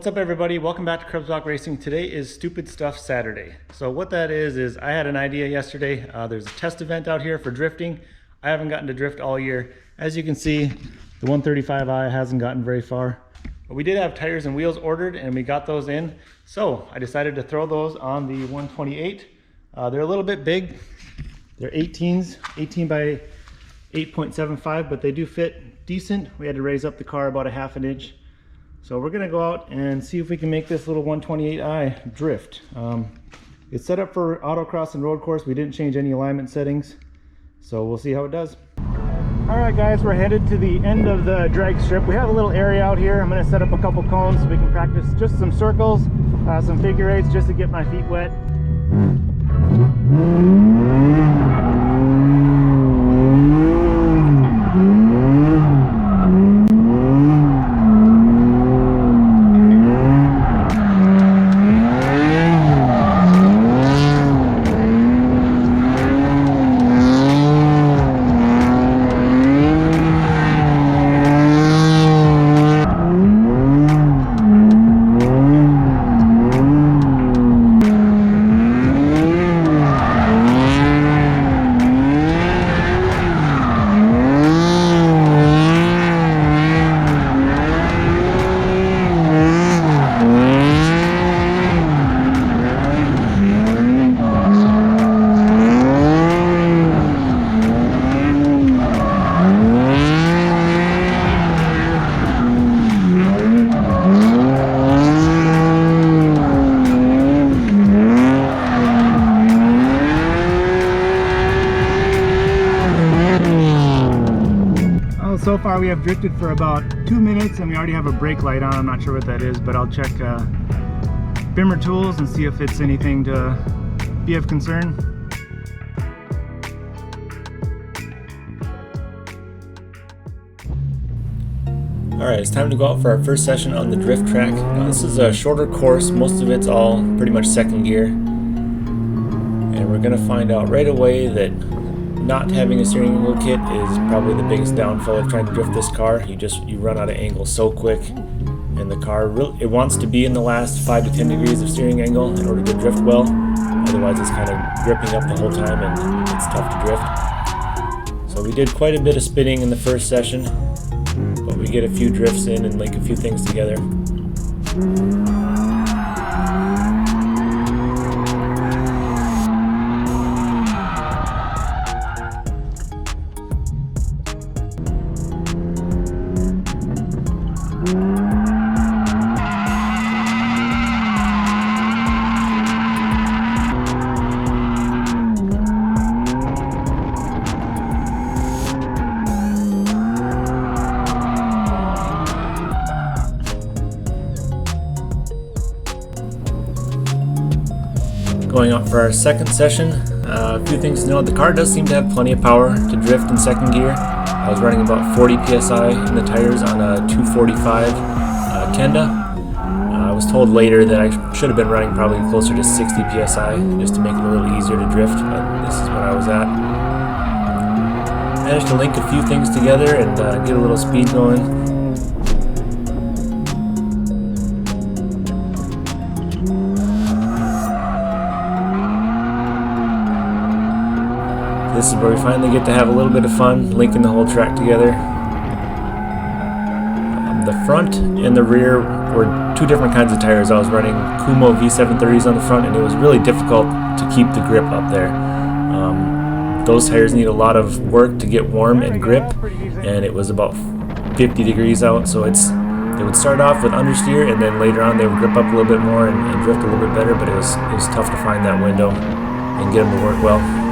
What's up everybody, welcome back to Krebs Block Racing. Today is Stupid Stuff Saturday. So what that is I had an idea yesterday. There's a test event out here for drifting. I haven't gotten to drift all year. As you can see, the 135i hasn't gotten very far. But we did have tires and wheels ordered and we got those in. So I decided to throw those on the 128. They're a little bit big. They're 18s, 18 by 8.75, but they do fit decent. We had to raise up the car about a half an inch. So we're gonna go out and see if we can make this little 128i drift. It's set up for autocross and road course. We didn't change any alignment settings. So we'll see how it does. All right guys, we're headed to the end of the drag strip. We have a little area out here. I'm gonna set up a couple cones so we can practice just some circles, some figure eights just to get my feet wet. So far we have drifted for about 2 minutes and we already have a brake light on. I'm not sure what that is, but I'll check Bimmer tools and see if it's anything to be of concern. Alright, it's time to go out for our first session on the drift track. This is a shorter course, most of it's all pretty much second gear. And we're going to find out right away that not having a steering wheel kit is probably the biggest downfall of trying to drift this car. You run out of angle so quick, and the car it wants to be in the last 5 to 10 degrees of steering angle in order to drift well. Otherwise it's kind of gripping up the whole time and it's tough to drift. So we did quite a bit of spinning in the first session, but we get a few drifts in and link a few things together. Going out for our second session, a few things to note. The car does seem to have plenty of power to drift in second gear. I was running about 40 psi in the tires on a 245 Kenda. I was told later that I should have been running probably closer to 60 psi just to make it a little easier to drift, but this is what I was at. Managed to link a few things together and get a little speed going. This is where we finally get to have a little bit of fun linking the whole track together. The front and the rear were two different kinds of tires. I was running Kumo V730s on the front and it was really difficult to keep the grip up there. Those tires need a lot of work to get warm and grip, and it was about 50 degrees out, so they would start off with understeer and then later on they would grip up a little bit more and drift a little bit better, but it was tough to find that window and get them to work well.